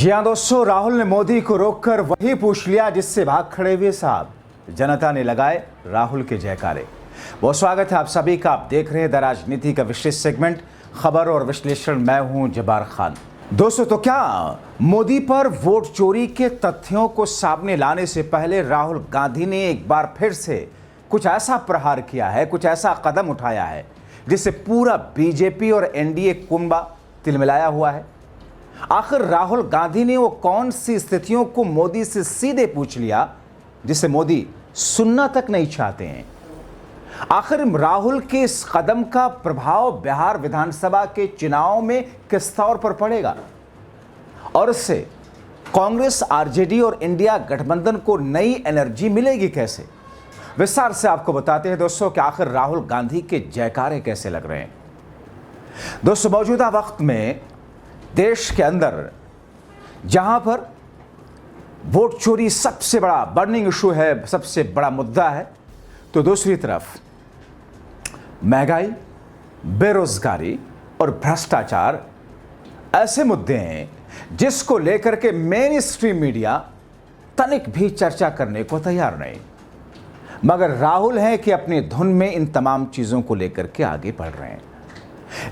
जी हाँ दोस्तों, राहुल ने मोदी को रोककर वही पूछ लिया जिससे भाग खड़े हुए साहब। जनता ने लगाए राहुल के जयकारे। बहुत स्वागत है आप सभी का। आप देख रहे हैं द राजनीति का विशेष सेगमेंट खबर और विश्लेषण। मैं हूं जब्बार खान। दोस्तों, तो क्या मोदी पर वोट चोरी के तथ्यों को सामने लाने से पहले राहुल गांधी ने एक बार फिर से कुछ ऐसा प्रहार किया है, कुछ ऐसा कदम उठाया है जिससे पूरा बीजेपी और एनडीए कुंबा तिलमिलाया हुआ है? आखिर राहुल गांधी ने वो कौन सी स्थितियों को मोदी से सीधे पूछ लिया जिसे मोदी सुनना तक नहीं चाहते हैं? आखिर राहुल के इस कदम का प्रभाव बिहार विधानसभा के चुनाव में किस तौर पर पड़ेगा और इससे कांग्रेस, आरजेडी और इंडिया गठबंधन को नई एनर्जी मिलेगी कैसे? विस्तार से आपको बताते हैं दोस्तों कि आखिर राहुल गांधी के जयकारे कैसे लग रहे हैं। दोस्तों, मौजूदा वक्त में देश के अंदर जहां पर वोट चोरी सबसे बड़ा बर्निंग इशू है, सबसे बड़ा मुद्दा है, तो दूसरी तरफ महंगाई, बेरोजगारी और भ्रष्टाचार ऐसे मुद्दे हैं जिसको लेकर के मेन स्ट्रीम मीडिया तनिक भी चर्चा करने को तैयार नहीं, मगर राहुल हैं कि अपनी धुन में इन तमाम चीजों को लेकर के आगे बढ़ रहे हैं।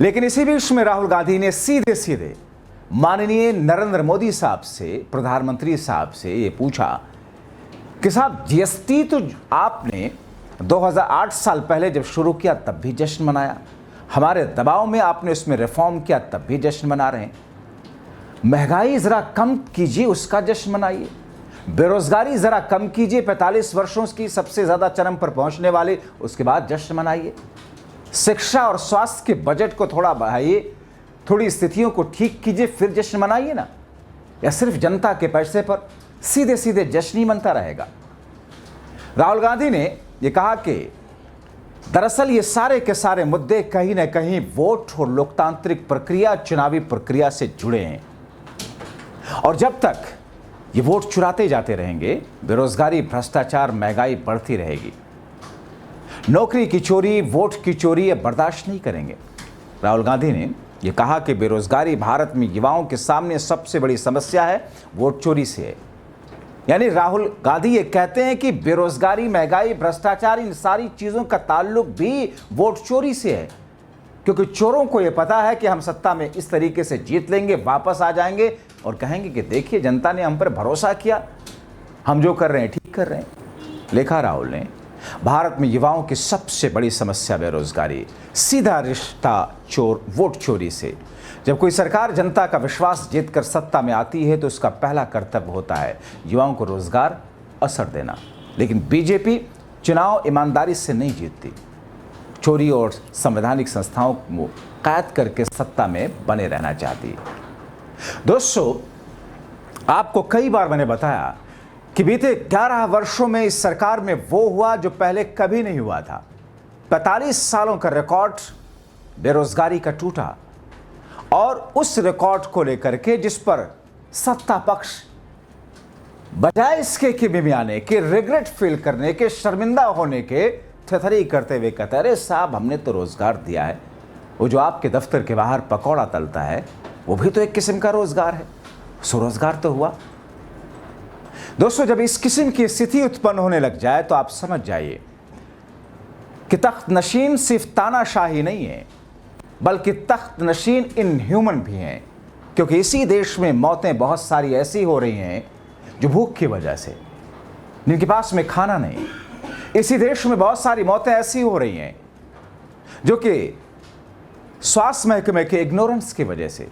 लेकिन इसी बीच में राहुल गांधी ने सीधे सीधे माननीय नरेंद्र मोदी साहब से, प्रधानमंत्री साहब से ये पूछा कि साहब, जीएसटी तो आपने 2008 साल पहले जब शुरू किया तब भी जश्न मनाया, हमारे दबाव में आपने उसमें रिफॉर्म किया तब भी जश्न मना रहे हैं। महंगाई जरा कम कीजिए, उसका जश्न मनाइए। बेरोजगारी जरा कम कीजिए, 45 वर्षों की सबसे ज्यादा चरम पर पहुंचने वाले, उसके बाद जश्न मनाइए। शिक्षा और स्वास्थ्य के बजट को थोड़ा बढ़ाइए, थोड़ी स्थितियों को ठीक कीजिए, फिर जश्न मनाइए ना। या सिर्फ जनता के पैसे पर सीधे सीधे जश्न ही मनता रहेगा? राहुल गांधी ने यह कहा कि दरअसल ये सारे के सारे मुद्दे कहीं ना कहीं वोट और लोकतांत्रिक प्रक्रिया, चुनावी प्रक्रिया से जुड़े हैं और जब तक ये वोट चुराते जाते रहेंगे, बेरोजगारी, भ्रष्टाचार, महंगाई बढ़ती रहेगी। नौकरी की चोरी, वोट की चोरी ये बर्दाश्त नहीं करेंगे। राहुल गांधी ने यह कहा कि बेरोजगारी भारत में युवाओं के सामने सबसे बड़ी समस्या है, वोट चोरी से है। यानी राहुल गांधी ये कहते हैं कि बेरोजगारी, महंगाई, भ्रष्टाचार, इन सारी चीजों का ताल्लुक भी वोट चोरी से है, क्योंकि चोरों को यह पता है कि हम सत्ता में इस तरीके से जीत लेंगे, वापस आ जाएंगे और कहेंगे कि देखिए, जनता ने हम पर भरोसा किया, हम जो कर रहे हैं ठीक कर रहे हैं। लिखा राहुल ने, भारत में युवाओं की सबसे बड़ी समस्या बेरोजगारी, सीधा रिश्ता वोट चोरी से। जब कोई सरकार जनता का विश्वास जीतकर सत्ता में आती है तो उसका पहला कर्तव्य होता है युवाओं को रोजगार असर देना। लेकिन बीजेपी चुनाव ईमानदारी से नहीं जीतती, चोरी और संवैधानिक संस्थाओं को कैद करके सत्ता में बने रहना चाहती है। दोस्तों, आपको कई बार मैंने बताया कि बीते 11 वर्षों में इस सरकार में वो हुआ जो पहले कभी नहीं हुआ था। 45 सालों का रिकॉर्ड बेरोजगारी का टूटा और उस रिकॉर्ड को लेकर के जिस पर सत्ता पक्ष बजाय इसके कि मिमियाने के, रिग्रेट फील करने के, शर्मिंदा होने के, थेथरी करते हुए कहते, अरे साहब, हमने तो रोजगार दिया है। वो जो आपके दफ्तर के बाहर पकौड़ा तलता है वो भी तो एक किस्म का रोजगार है, स्वरोजगार तो हुआ। दोस्तों, जब इस किस्म की स्थिति उत्पन्न होने लग जाए तो आप समझ जाइए कि तख्त नशीन सिर्फ तानाशाही नहीं है, बल्कि तख्त नशीन इनह्यूमन भी हैं, क्योंकि इसी देश में मौतें बहुत सारी ऐसी हो रही हैं जो भूख की वजह से, जिनके पास में खाना नहीं। इसी देश में बहुत सारी मौतें ऐसी हो रही हैं जो कि स्वास्थ्य महकमे के इग्नोरेंस की वजह से,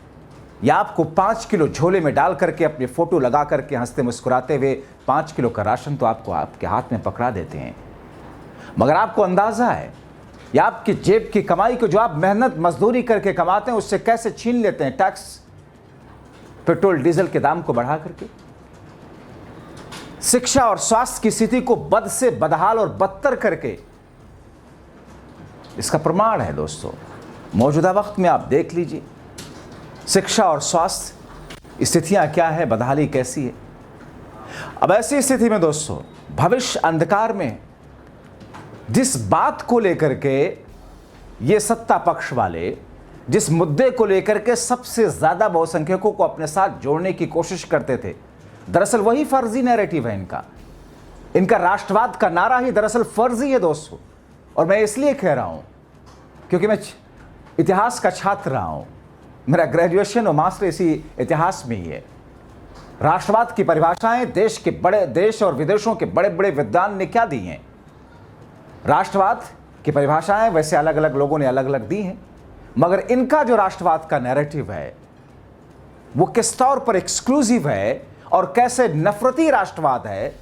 या आपको 5 किलो झोले में डाल करके अपनी फोटो लगा करके हंसते मुस्कुराते हुए 5 किलो का राशन तो आपको आपके हाथ में पकड़ा देते हैं, मगर आपको अंदाजा है या आपकी जेब की कमाई को, जो आप मेहनत मजदूरी करके कमाते हैं, उससे कैसे छीन लेते हैं टैक्स, पेट्रोल डीजल के दाम को बढ़ा करके। शिक्षा और स्वास्थ्य की स्थिति को बद से बदहाल और बदतर करके। इसका प्रमाण है दोस्तों, मौजूदा वक्त में आप देख लीजिए शिक्षा और स्वास्थ्य स्थितियां क्या है, बदहाली कैसी है। अब ऐसी स्थिति में दोस्तों, भविष्य अंधकार में जिस बात को लेकर के ये सत्ता पक्ष वाले जिस मुद्दे को लेकर के सबसे ज्यादा बहुसंख्यकों को अपने साथ जोड़ने की कोशिश करते थे, दरअसल वही फर्जी नैरेटिव है इनका। इनका राष्ट्रवाद का नारा ही दरअसल फर्जी है दोस्तों। और मैं इसलिए कह रहा हूं क्योंकि मैं इतिहास का छात्र रहा हूं, मेरा ग्रेजुएशन और मास्टर इसी इतिहास में ही है। राष्ट्रवाद की परिभाषाएं देश और विदेशों के बड़े बड़े विद्वान ने क्या दी हैं। राष्ट्रवाद की परिभाषाएं वैसे अलग अलग लोगों ने अलग अलग दी हैं, मगर इनका जो राष्ट्रवाद का नैरेटिव है वो किस तौर पर एक्सक्लूसिव है और कैसे नफरती राष्ट्रवाद है,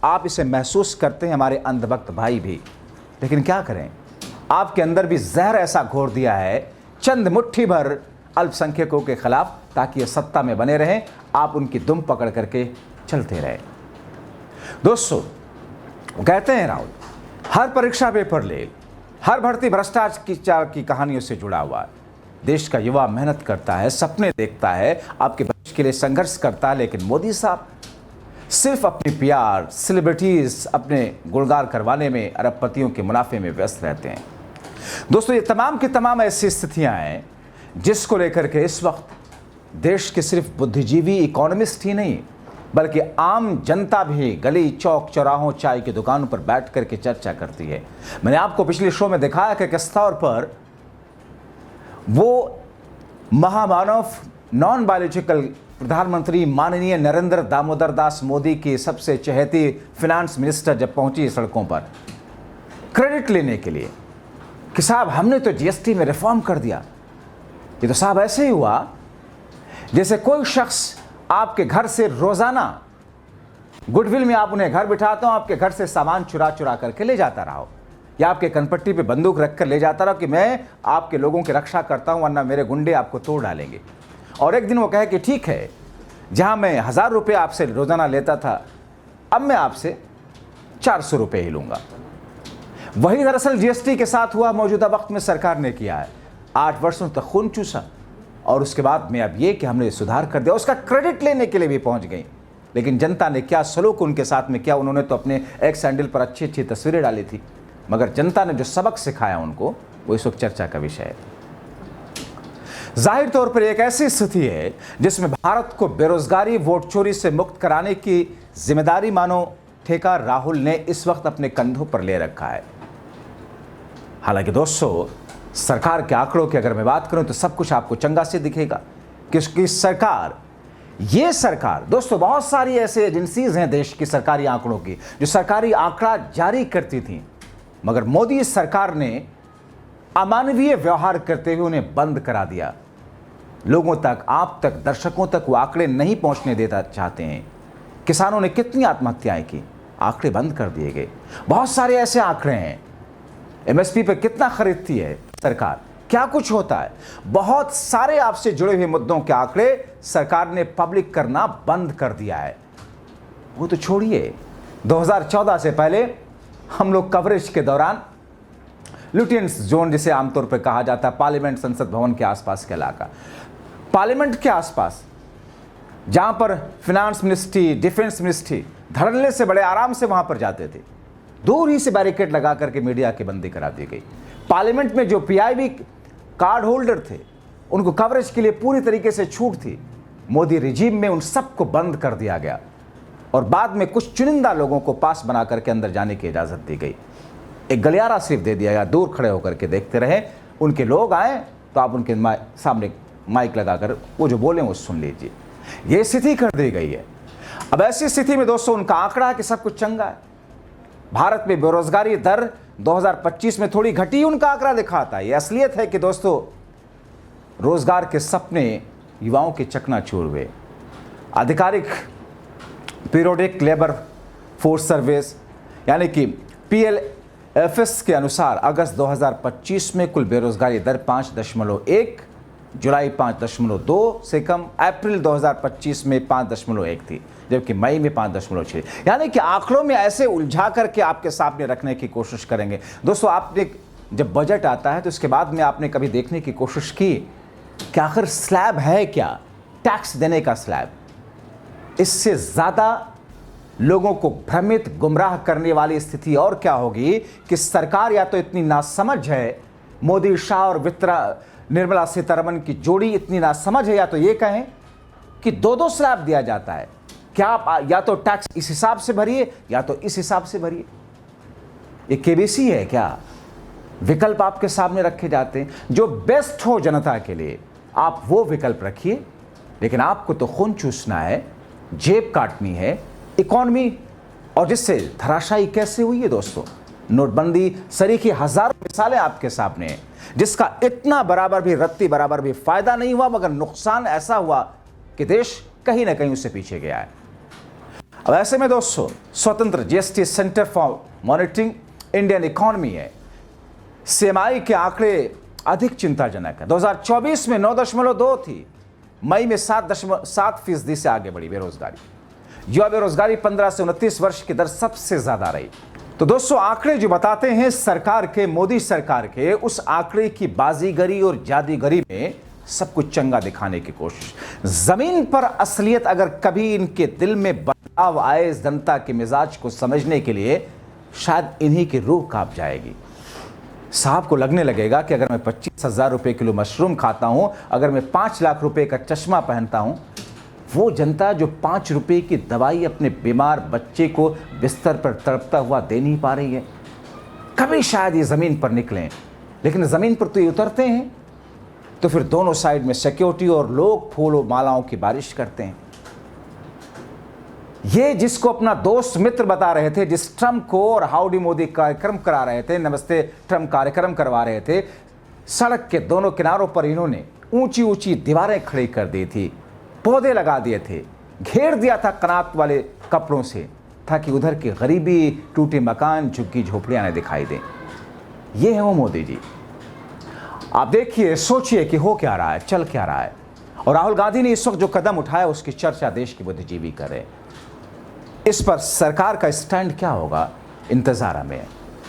आप इसे महसूस करते हैं हमारे अंधभक्त भाई भी। लेकिन क्या करें, आपके अंदर भी जहर ऐसा घोर दिया है चंद मुट्ठी भर अल्पसंख्यकों के खिलाफ, ताकि ये सत्ता में बने रहें, आप उनकी दुम पकड़ करके चलते रहे। दोस्तों, कहते हैं राहुल, हर परीक्षा पेपर ले, हर भर्ती भ्रष्टाचार की कहानियों से जुड़ा हुआ है। देश का युवा मेहनत करता है, सपने देखता है, आपके भविष्य के लिए संघर्ष करता है, लेकिन मोदी साहब सिर्फ अपनी पीआर, सेलिब्रिटीज अपने गुणगान करवाने में, अरबपतियों के मुनाफे में व्यस्त रहते हैं। दोस्तों, ये तमाम की तमाम ऐसी स्थितियां हैं जिसको लेकर के इस वक्त देश के सिर्फ बुद्धिजीवी इकोनॉमिस्ट ही नहीं, बल्कि आम जनता भी गली चौक चौराहों चाय की दुकानों पर बैठ करके चर्चा करती है। मैंने आपको पिछले शो में दिखाया कि किस तौर पर वो महामानव नॉन बायोलॉजिकल प्रधानमंत्री माननीय नरेंद्र दामोदर दास मोदी की सबसे चहेती फिनांस मिनिस्टर जब पहुंची सड़कों पर क्रेडिट लेने के लिए कि साहब हमने तो जीएसटी में रिफॉर्म कर दिया। ये तो साहब ऐसे ही हुआ जैसे कोई शख्स आपके घर से रोजाना गुडविल में आप उन्हें घर बिठाते हो, आपके घर से सामान चुरा चुरा करके ले जाता रहा हो, या आपके कनपट्टी पे बंदूक रखकर ले जाता रहा कि मैं आपके लोगों की रक्षा करता हूं वरना मेरे गुंडे आपको तोड़ डालेंगे। और एक दिन वो कहे कि ठीक है, जहां मैं 1000 रुपये आपसे रोजाना लेता था, अब मैं आपसे 400 रुपये ही लूंगा। वही दरअसल जीएसटी के साथ हुआ, मौजूदा वक्त में सरकार ने किया है। 8 वर्षों तक खून चूसा और उसके बाद में अब ये कि हमने सुधार कर दिया, उसका क्रेडिट लेने के लिए भी पहुंच गई। लेकिन जनता ने क्या सलूक उनके साथ में किया, उन्होंने तो अपने एक्स हैंडल पर अच्छी अच्छी तस्वीरें डाली थी, मगर जनता ने जो सबक सिखाया उनको, वो इस वक्त चर्चा का विषय है। जाहिर तौर पर एक ऐसी स्थिति है जिसमें भारत को बेरोजगारी, वोट चोरी से मुक्त कराने की जिम्मेदारी मानो ठेका राहुल ने इस वक्त अपने कंधों पर ले रखा है। हालांकि दोस्तों, सरकार के आंकड़ों की अगर मैं बात करूं तो सब कुछ आपको चंगा से दिखेगा कि ये सरकार दोस्तों, बहुत सारी ऐसे एजेंसीज हैं देश की सरकारी आंकड़ों की जो सरकारी आंकड़ा जारी करती थी, मगर मोदी सरकार ने अमानवीय व्यवहार करते हुए उन्हें बंद करा दिया। लोगों तक, आप तक, दर्शकों तक वो आंकड़े नहीं पहुंचने देता चाहते हैं। किसानों ने कितनी आत्महत्याएं की, आंकड़े बंद कर दिए गए। बहुत सारे ऐसे आंकड़े हैं, एमएसपी पे कितना खरीदती है सरकार, क्या कुछ होता है, बहुत सारे आपसे जुड़े हुए मुद्दों के आंकड़े सरकार ने पब्लिक करना बंद कर दिया है। वो तो छोड़िए, 2014 से पहले हम लोग कवरेज के दौरान लुटियंस जोन, जिसे आमतौर पर कहा जाता है, पार्लियामेंट संसद भवन के आसपास का इलाका, पार्लियामेंट के आसपास जहां पर फिनांस मिनिस्ट्री, डिफेंस मिनिस्ट्री धड़ल्ले से बड़े आराम से वहां पर जाते थे, दूर ही से बैरिकेड लगा करके मीडिया की बंदी करा दी गई। पार्लियामेंट में जो पीआईबी कार्ड होल्डर थे उनको कवरेज के लिए पूरी तरीके से छूट थी। मोदी रिजीम में उन सबको बंद कर दिया गया और बाद में कुछ चुनिंदा लोगों को पास बना करके अंदर जाने की इजाजत दी गई। एक गलियारा सिर्फ दे दिया गया, दूर खड़े होकर के देखते रहे, उनके लोग आए तो आप उनके सामने माइक लगाकर वो जो बोले वो सुन लीजिए। ये स्थिति कर दी गई है। अब ऐसी स्थिति में दोस्तों उनका आंकड़ा है कि सब कुछ चंगा है। भारत में बेरोजगारी दर 2025 में थोड़ी घटी, उनका आंकड़ा दिखाता है। ये असलियत है कि दोस्तों रोजगार के सपने युवाओं के चकनाचूर हुए। आधिकारिक पीरियोडिक लेबर फोर्स सर्विस यानी कि PLFS के अनुसार अगस्त 2025 में कुल बेरोजगारी दर 5.1, जुलाई 5.2 से कम, अप्रैल 2025 में 5.1 थी, जबकि मई में 5.6। यानी कि आंकड़ों में ऐसे उलझा करके आपके सामने रखने की कोशिश करेंगे। दोस्तों, आपने जब बजट आता है तो उसके बाद में आपने कभी देखने की कोशिश की कि आखिर स्लैब है क्या, टैक्स देने का स्लैब। इससे ज़्यादा लोगों को भ्रमित, गुमराह करने वाली स्थिति और क्या होगी कि सरकार या तो इतनी नासमझ है मोदी शाह और वित्त निर्मला सीतारमण की जोड़ी इतनी नासमझ है, या तो ये कहें कि दो दो स्लैब दिया जाता है, क्या आप या तो टैक्स इस हिसाब से भरिए या तो इस हिसाब से भरिए। ये केबीसी है क्या? विकल्प आपके सामने रखे जाते हैं, जो बेस्ट हो जनता के लिए आप वो विकल्प रखिए, लेकिन आपको तो खून चूसना है, जेब काटनी है, इकॉनमी। और जिससे धराशायी कैसे हुई है दोस्तों, नोटबंदी सरीखी हजारों मिसालें आपके सामने हैं, जिसका इतना बराबर भी रत्ती बराबर भी फायदा नहीं हुआ, मगर नुकसान ऐसा हुआ कि देश कहीं ना कहीं उससे पीछे गया है। अब ऐसे में दोस्तों, स्वतंत्र GST centre for monitoring Indian economy है, सीएमआई के आंकड़े अधिक चिंताजनक है। 2024 में 9.2 थी, मई में 7.7% से आगे बढ़ी बेरोजगारी। युवा बेरोजगारी 15 से 29 वर्ष की दर सबसे ज्यादा रही। तो दोस्तों, आंकड़े जो बताते हैं सरकार के, मोदी सरकार के, उस आंकड़े की बाजीगरी और जादूगरी में सब कुछ चंगा दिखाने की कोशिश। जमीन पर असलियत अगर कभी इनके दिल में बदलाव आए जनता के मिजाज को समझने के लिए, शायद इन्हीं की रूह कांप जाएगी। साहब को लगने लगेगा कि अगर मैं 25,000 रुपये किलो मशरूम खाता हूं, अगर मैं 5 लाख रुपए का चश्मा पहनता हूं, वो जनता जो 5 रुपए की दवाई अपने बीमार बच्चे को बिस्तर पर तड़पता हुआ दे नहीं पा रही है, कभी शायद ये ज़मीन पर निकलें। लेकिन ज़मीन पर तो ये उतरते हैं, तो फिर दोनों साइड में सिक्योरिटी और लोग फूल और मालाओं की बारिश करते हैं। ये जिसको अपना दोस्त मित्र बता रहे थे, जिस ट्रम्प को और हाउडी मोदी कार्यक्रम करा रहे थे, नमस्ते ट्रम्प कार्यक्रम करवा रहे थे, सड़क के दोनों किनारों पर इन्होंने ऊंची ऊंची दीवारें खड़ी कर दी थी, पौधे लगा दिए थे, घेर दिया था कनात वाले कपड़ों से, ताकि उधर की गरीबी, टूटे मकान, झुग्गी झोपड़ियां न दिखाई दें। ये है वो मोदी जी। आप देखिए, सोचिए कि हो क्या रहा है, चल क्या रहा है। और राहुल गांधी ने इस वक्त जो कदम उठाया, उसकी चर्चा देश के बुद्धिजीवी करे। इस पर सरकार का स्टैंड क्या होगा, इंतजार में है।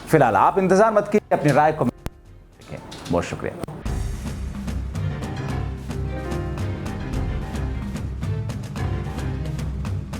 फिलहाल आप इंतजार मत कीजिए, अपनी राय को बहुत शुक्रिया।